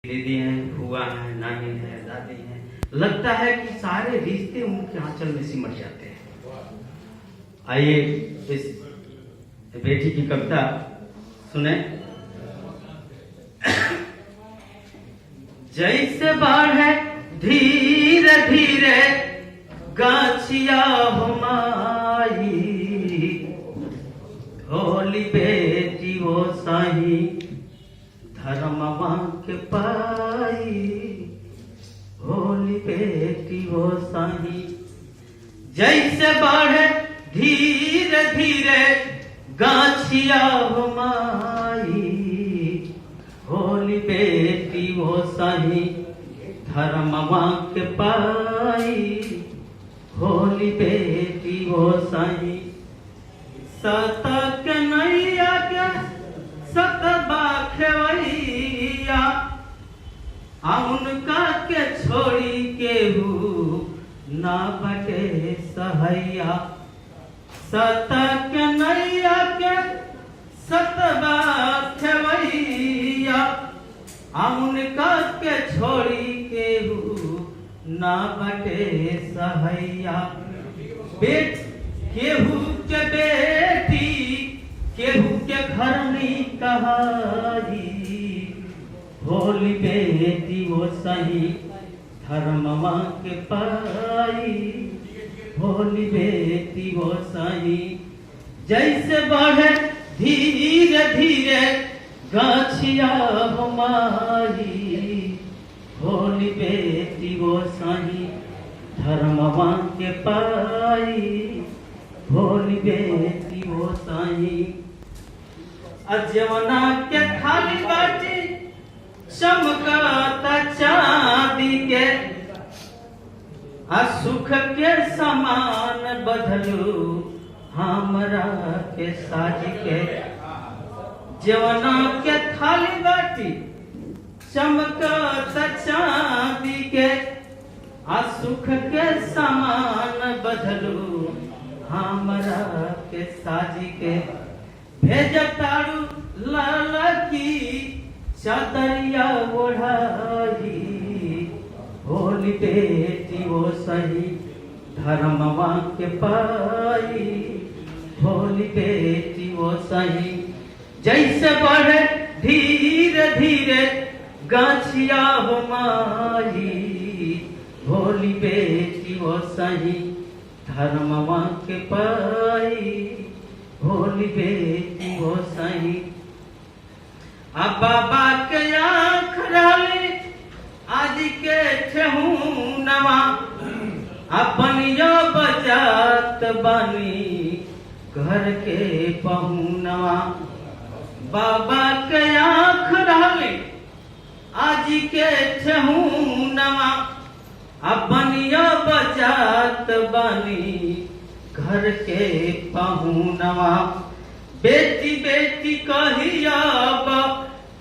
दीदी हैं, बुआ हैं, नानी है, दादी हैं, लगता है कि सारे रिश्ते उनके आंचल में सिमट जाते हैं। आइए इस बेटी की कविता सुने। जैसे बाढ़े धीरे धीरे गाछिया हमारी, होली बेटी वो साही धर्मवा के पाई, होली बेटी वो साही। जैसे बाढ़े धीरे धीरे गाछिया हमारी, होली बेटी वो साही धर्मवा के पाई, होली बेटी वो साही। सतक नैया के सतबा खेवैया, उनका के छोड़ी केहू ना बटे सहैया। सतक नैया के सतबा खेवैया, उनका के छोड़ी केहू ना बटे सहैया। बेट केहू के बेटी केहू के घर नहीं कहाई, होली बेटी वो सही धर्मवा के पाई, होली बेटी वो सही। जैसे बढ़े धीरे धीरे गाछिया हमारी, होली बेटी वो सही धर्मवा के पाई, होली बेटी वो साई। अजवना के थाली बाटी चमकाता चांदी के, सुख के समान बदलू हमरा के साजी के। जवना के थाली बाटी चमकाता चांदी के, सुख के समान बदलू हमरा के साजी के। भेजतारू लाला की चादरिया ओढ़ाई, होली बेटी वो सही धर्मवा के पाई, होली बेटी वो सही। जैसे बढ़े धीरे धीरे गाछिया हमारी, होली बेटी वो सही धर्मवा के पाई, होली बेटी वो सही। अब बाबा के आँख डाली आज के ठेहुनवा, अपनियो बजात बानी घर के पहुनवा। बाबा के आँख डाली आज के ठेहुनवा, अपनियो बजात बानी घर के पहुनवा। बेटी बेटी कहिया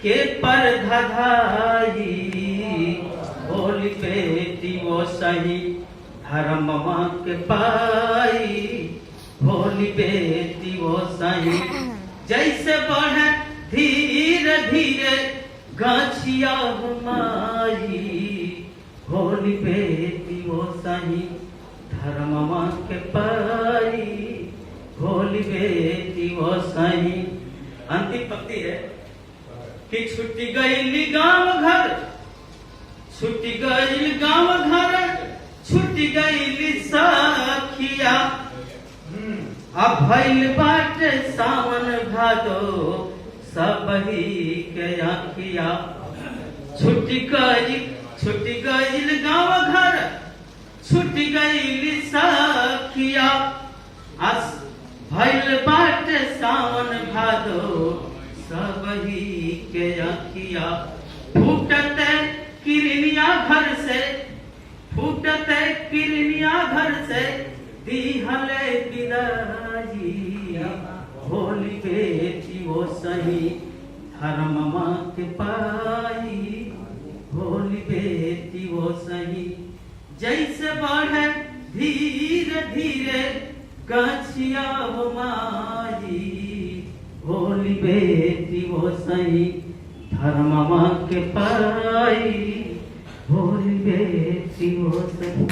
के पर धधाई, होली बेटी वो सही धर्मवा के पाई, होली बेटी वो सही। जैसे बढ़े धीरे धीरे गाछिया हमारी, होली बेटी वो सही धर्मवा के पाई, होली बेटी वो सही। अंतिम पंक्ति है कि छुट्टी गई गांव घर, छुट्टी गई गांव घर, छुट्टी गई सखिया। अब भइल बाटे सावन भादो सबही के आखिया। छुट्टी गई गांव घर, छुट्टी गई सखिया। भइल बाटे सावन भादो सबही के आखिया। फूटते किरनिया घर से, फूटते किरनिया घर से, दीहले विदाई, होली बेटी वो सही धर्मवा के पाई, होली बेटी वो सही। जैसे बढ़े धीरे धीरे गाछिया हमारी, होली बेटी वो सही हर मामा के पाई होली बेटी हो सकी।